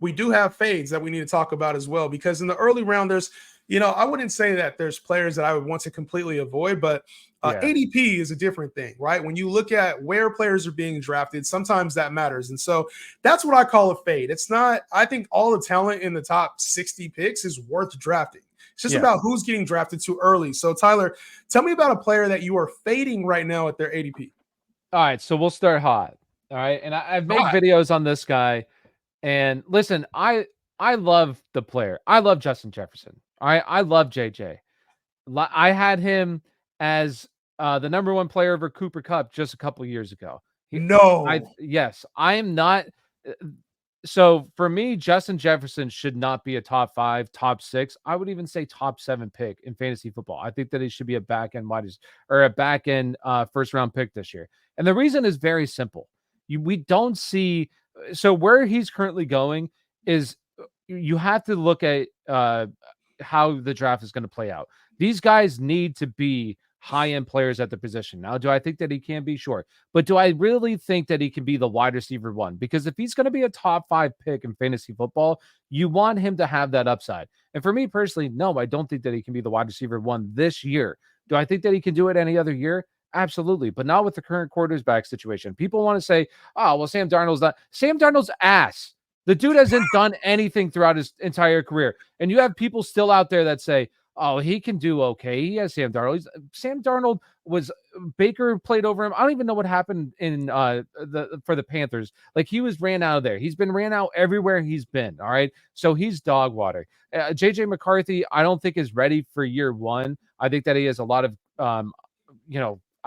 we do have fades that we need to talk about as well, because in the early round, I wouldn't say that there's players that I would want to completely avoid, but ADP is a different thing, right? When you look at where players are being drafted, sometimes that matters. And so that's what I call a fade. It's not, I think all the talent in the top 60 picks is worth drafting. It's just about who's getting drafted too early. So, Tyler, tell me about a player that you are fading right now at their ADP. All right, so we'll start hot. All right, and I've made videos on this guy. And listen, I love the player. I love Justin Jefferson. All right, I love JJ. I had him as the number one player over Cooper Kupp just a couple years ago. Yes, I am not. So for me, Justin Jefferson should not be a top 5, top 6. I would even say top 7 pick in fantasy football. I think that he should be a back end first round pick this year. And the reason is very simple. We don't see. So where he's currently going is you have to look at how the draft is going to play out. These guys need to be high-end players at the position. Now, do I think that he can be? Sure. But do I really think that he can be the wide receiver one? Because if he's going to be a top 5 pick in fantasy football, you want him to have that upside. And for me personally, no, I don't think that he can be the wide receiver one this year. Do I think that he can do it any other year? Absolutely, but not with the current quarterback situation. People want to say, oh, well, Sam Darnold's ass. The dude hasn't done anything throughout his entire career. And you have people still out there that say, oh, he can do okay. He has Sam Darnold. Sam Darnold Baker played over him. I don't even know what happened for the Panthers. Like, he was ran out of there. He's been ran out everywhere he's been. All right. So he's dog water. JJ McCarthy, I don't think is ready for year one. I think that he has a lot of,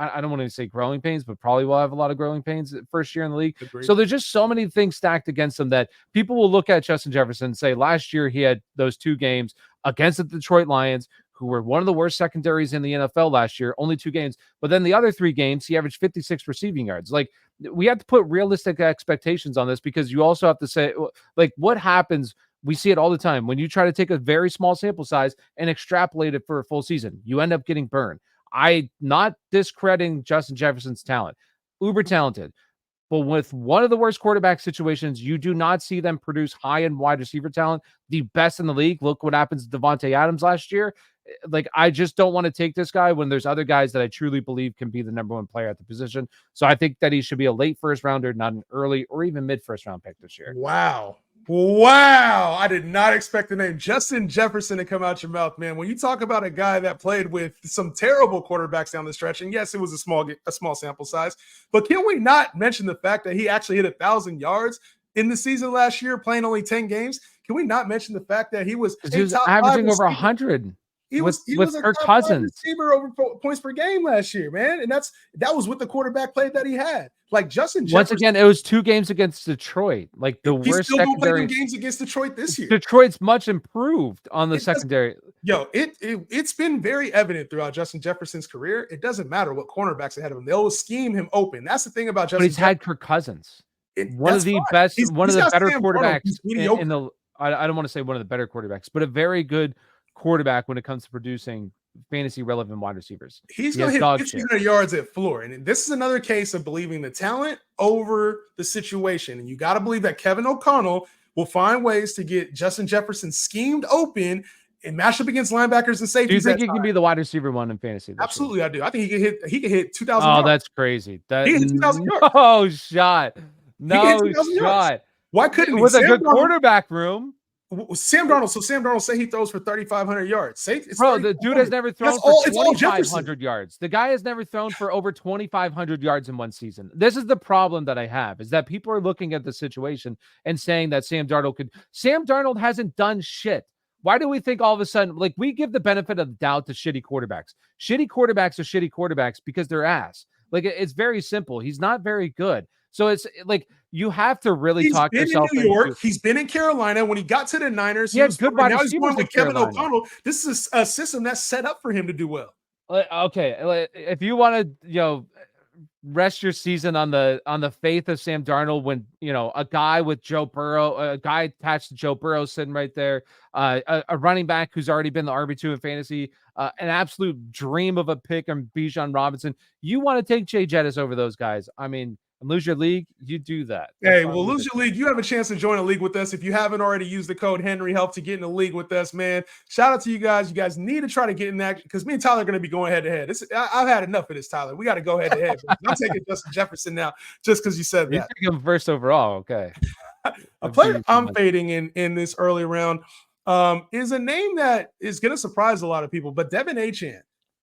I don't want to say growing pains, but probably will have a lot of growing pains first year in the league. Agreed. So there's just so many things stacked against him that people will look at Justin Jefferson and say, last year he had those 2 games against the Detroit Lions, who were one of the worst secondaries in the NFL last year, only 2 games. But then the other 3 games, he averaged 56 receiving yards. Like, we have to put realistic expectations on this, because you also have to say, like, what happens? We see it all the time. When you try to take a very small sample size and extrapolate it for a full season, you end up getting burned. I not discrediting Justin Jefferson's talent, uber talented, but with one of the worst quarterback situations, you do not see them produce high-end wide receiver talent, the best in the league. Look what happens to Devontae Adams last year. Like, I just don't want to take this guy when there's other guys that I truly believe can be the number one player at the position. So I think that he should be a late first rounder, not an early or even mid first round pick this year. Wow. I did not expect the name Justin Jefferson to come out your mouth, man. When you talk about a guy that played with some terrible quarterbacks down the stretch, and yes, it was a small sample size, but can we not mention the fact that he actually hit 1,000 yards in the season last year, playing only 10 games? Can we not mention the fact that he was averaging over 100? He was a Kirk Cousins receiver over points per game last year, man. And that was with the quarterback play that he had. Like, Justin Jefferson. Once again, it was 2 games against Detroit. Like, the worst secondary. He's still games against Detroit this year. Detroit's much improved on the secondary. It's been very evident throughout Justin Jefferson's career. It doesn't matter what cornerbacks ahead of him. They'll scheme him open. That's the thing about Justin. But he's had Kirk Cousins. One of the better quarterbacks in the. I don't want to say one of the better quarterbacks, but a very good quarterback when it comes to producing fantasy relevant wide receivers. He's going to hit 1,500 yards at floor. And this is another case of believing the talent over the situation. And you got to believe that Kevin O'Connell will find ways to get Justin Jefferson schemed open and match up against linebackers and safeties. Do you think he can be the wide receiver one in fantasy? Absolutely, I do. I think he could hit 2,000 yards. Oh, that's crazy. He hit 2,000 yards. No shot. No shot. Why couldn't he? With a good quarterback room. Sam Darnold say he throws for 3,500 yards. Bro, the dude has never thrown for 2,500 yards. The guy has never thrown for over 2,500 yards in one season. This is the problem that I have, is that people are looking at the situation and saying that Sam Darnold hasn't done shit. Why do we think all of a sudden, like, we give the benefit of the doubt to shitty quarterbacks? Shitty quarterbacks are shitty quarterbacks because they're ass. Like, it's very simple. He's not very good. So it's like, you have to really talk yourself in New York. He's been in Carolina. When he got to the Niners, he was good. Now he's going with Kevin O'Connell. This is a system that's set up for him to do well. Okay, if you want to, rest your season on the faith of Sam Darnold, when a guy with Joe Burrow, a guy attached to Joe Burrow sitting right there, a running back who's already been the RB2 in fantasy, an absolute dream of a pick, and Bijan Robinson. You want to take Jay Jettis over those guys? I mean, and lose your league, you do that. Hey, well, lose your league. You have a chance to join a league with us. If you haven't already used the code Henry Help to get in the league with us, man, shout out to you guys. You guys need to try to get in that because me and Tyler are going to be going head to head. I've had enough of this, Tyler. We got to go head to head. I'm taking Justin Jefferson now just because you said that. You take him first overall. Okay. A player I'm fading in this early round is a name that is going to surprise a lot of people, but Devin Achane.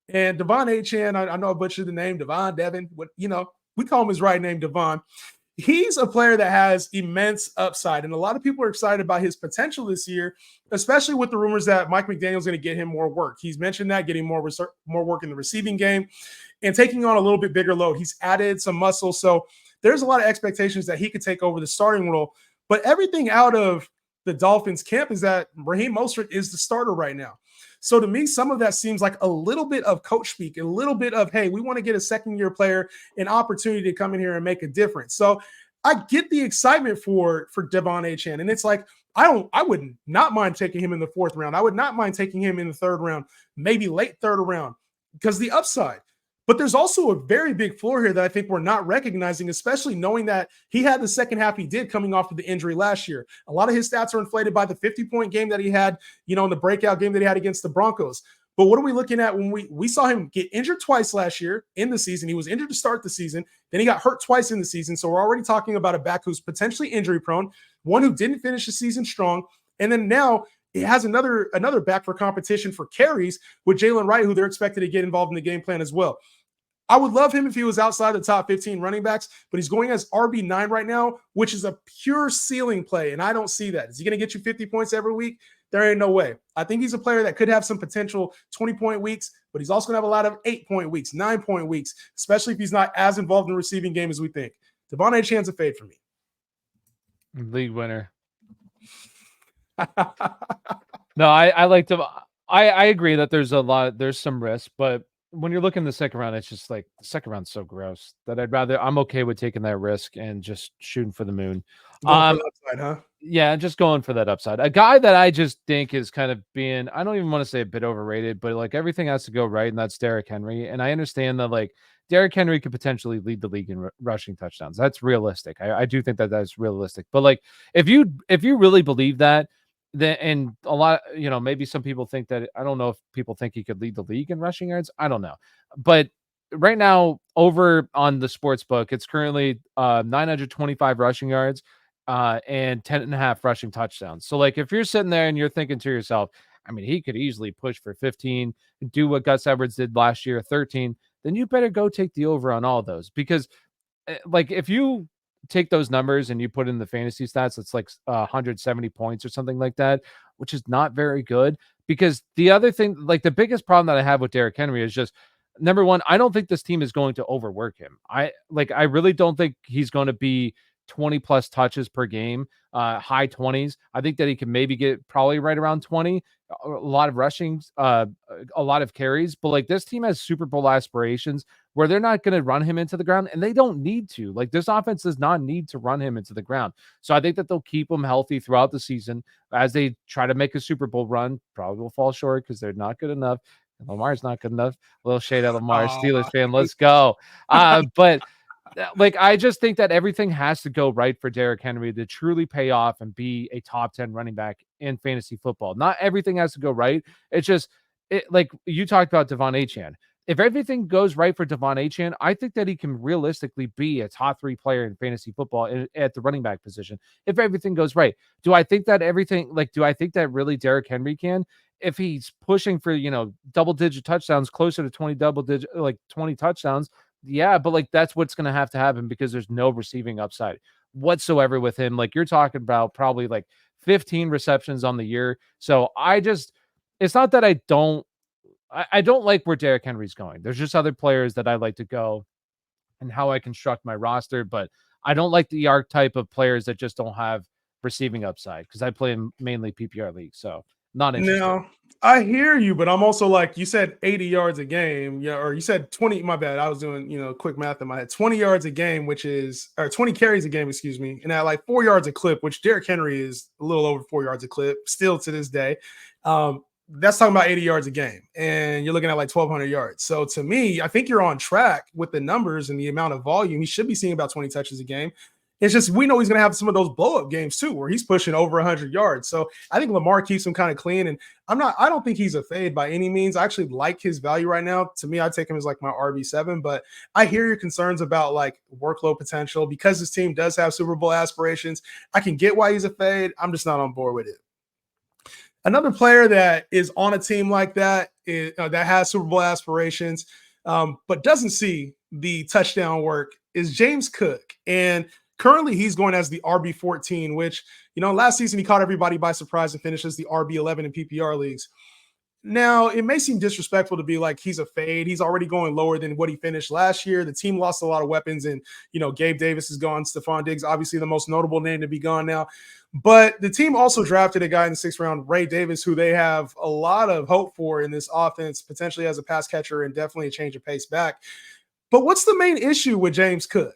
And Devon Achane, I know I butchered the name, Devin. What, we call him his right name, Devon. He's a player that has immense upside, and a lot of people are excited about his potential this year, especially with the rumors that Mike McDaniel's going to get him more work. He's mentioned that, getting more work in the receiving game and taking on a little bit bigger load. He's added some muscle, so there's a lot of expectations that he could take over the starting role. But everything out of the Dolphins camp is that Raheem Mostert is the starter right now. So to me, some of that seems like a little bit of coach speak, a little bit of, hey, we want to get a second-year player an opportunity to come in here and make a difference. So I get the excitement for Devon Achane. And it's like, I would not mind taking him in the 4th round. I would not mind taking him in the 3rd round, maybe late 3rd round, because the upside. But there's also a very big floor here that I think we're not recognizing, especially knowing that he had the second half he did coming off of the injury last year. A lot of his stats are inflated by the 50-point game that he had, in the breakout game that he had against the Broncos. But what are we looking at when we saw him get injured twice last year in the season? He was injured to start the season. Then he got hurt twice in the season. So we're already talking about a back who's potentially injury prone, one who didn't finish the season strong. And then now it has another back for competition for carries with Jalen Wright, who they're expected to get involved in the game plan as well. I would love him if he was outside the top 15 running backs, but he's going as RB9 right now, which is a pure ceiling play, and I don't see that. Is he going to get you 50 points every week? There ain't no way. I think he's a player that could have some potential 20-point weeks, but he's also going to have a lot of 8-point weeks, 9-point weeks, especially if he's not as involved in the receiving game as we think. Devon Achane's a fade for me. League winner. No, I like to. I agree that there's some risk, but when you're looking the second round, it's just like the second round's so gross that I'm okay with taking that risk and just shooting for the moon. Going for the upside, huh? Yeah, just going for that upside. A guy that I just think is kind of being, I don't even want to say a bit overrated, but like everything has to go right, and that's Derrick Henry. And I understand that like Derrick Henry could potentially lead the league in rushing touchdowns. That's realistic. I do think that that's realistic. But like if you really believe that, then, and a lot, maybe some people think that, I don't know if people think he could lead the league in rushing yards. I don't know. But right now over on the sports book, it's currently 925 rushing yards and 10.5 rushing touchdowns. So like if you're sitting there and you're thinking to yourself, I mean, he could easily push for 15, do what Gus Edwards did last year, 13, then you better go take the over on all those, because like if you take those numbers and you put in the fantasy stats, it's like 170 points or something like that, which is not very good. Because the other thing, like the biggest problem that I have with Derrick Henry is just, number one, I don't think this team is going to overwork him. I really don't think he's going to be 20 plus touches per game, high 20s. I think that he can maybe get probably right around 20, a lot of rushings, a lot of carries. But like this team has Super Bowl aspirations where they're not going to run him into the ground, and they don't need to. Like this offense does not need to run him into the ground. So I think that they'll keep him healthy throughout the season as they try to make a Super Bowl run. Probably will fall short because they're not good enough. Lamar's not good enough. A little shade at Lamar, Steelers fan. Let's go. But like, I just think that everything has to go right for Derrick Henry to truly pay off and be a top 10 running back in fantasy football. Not everything has to go right. It's just, like you talked about Devon Achane. If everything goes right for Devon Achane, I think that he can realistically be a top 3 player in fantasy football at the running back position. If everything goes right, do I think that really Derrick Henry can? If he's pushing for, double-digit touchdowns, closer to 20 touchdowns, yeah, but like that's what's going to have to happen because there's no receiving upside whatsoever with him. Like you're talking about probably like 15 receptions on the year. So it's not that I don't like where Derrick Henry's going. There's just other players that I like to go and how I construct my roster, but I don't like the archetype of players that just don't have receiving upside because I play in mainly PPR leagues. So not interested. No, I hear you, but I'm also like, you said 80 yards a game, yeah, or you said 20. My bad. I was doing, quick math in my head. 20 yards a game, or 20 carries a game, excuse me, and at like 4 yards a clip, which Derrick Henry is a little over 4 yards a clip still to this day. that's talking about 80 yards a game, and you're looking at like 1,200 yards. So to me, I think you're on track with the numbers and the amount of volume. He should be seeing about 20 touches a game. It's just we know he's going to have some of those blow up games too, where he's pushing over 100 yards. So I think Lamar keeps him kind of clean, and I don't think he's a fade by any means. I actually like his value right now. To me, I take him as like my RB7, but I hear your concerns about like workload potential because this team does have Super Bowl aspirations. I can get why he's a fade. I'm just not on board with it. Another player that is on a team like that that has Super Bowl aspirations, but doesn't see the touchdown work is James Cook. And currently he's going as the RB14, which, last season he caught everybody by surprise and finished as the RB11 in PPR leagues. Now, it may seem disrespectful to be like he's a fade. He's already going lower than what he finished last year. The team lost a lot of weapons, and, Gabe Davis is gone. Stephon Diggs, obviously the most notable name to be gone now. But the team also drafted a guy in the 6th round, Ray Davis, who they have a lot of hope for in this offense, potentially as a pass catcher and definitely a change of pace back. But what's the main issue with James Cook?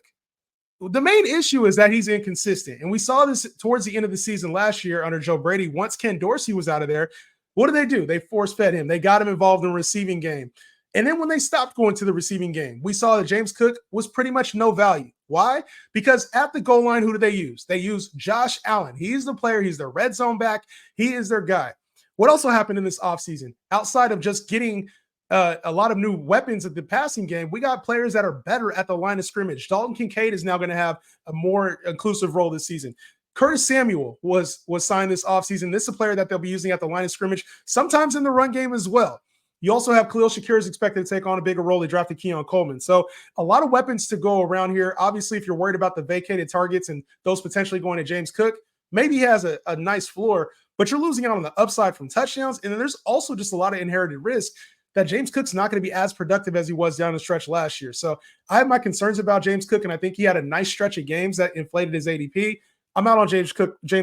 The main issue is that he's inconsistent. And we saw this towards the end of the season last year under Joe Brady. Once Ken Dorsey was out of there, what do? They force-fed him. They got him involved in the receiving game. And then when they stopped going to the receiving game, we saw that James Cook was pretty much no value. Why? Because at the goal line, who do they use? They use Josh Allen. He's the player. He's their red zone back. He is their guy. What also happened in this offseason, outside of just getting a lot of new weapons at the passing game, we got players that are better at the line of scrimmage. Dalton Kincaid is now going to have a more inclusive role this season. Curtis Samuel was signed this offseason. This is a player that they'll be using at the line of scrimmage, sometimes in the run game as well. You also have Khalil Shakir is expected to take on a bigger role. They drafted Keon Coleman. So a lot of weapons to go around here. Obviously, if you're worried about the vacated targets and those potentially going to James Cook, maybe he has a nice floor, but you're losing out on the upside from touchdowns. And then there's also just a lot of inherited risk that James Cook's not going to be as productive as he was down the stretch last year. So I have my concerns about James Cook, and I think he had a nice stretch of games that inflated his ADP. I'm out on James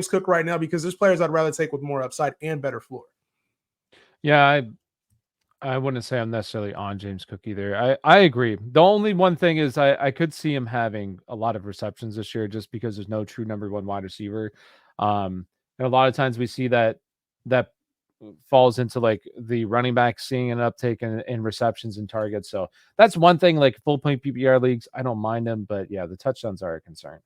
Cook right now because there's players I'd rather take with more upside and better floor. Yeah, I wouldn't say I'm necessarily on James Cook either. I agree. The only one thing is I could see him having a lot of receptions this year just because there's no true number one wide receiver. And a lot of times we see that falls into like the running back seeing an uptake in receptions and targets. So that's one thing, like full point PPR leagues, I don't mind them, but yeah, the touchdowns are a concern.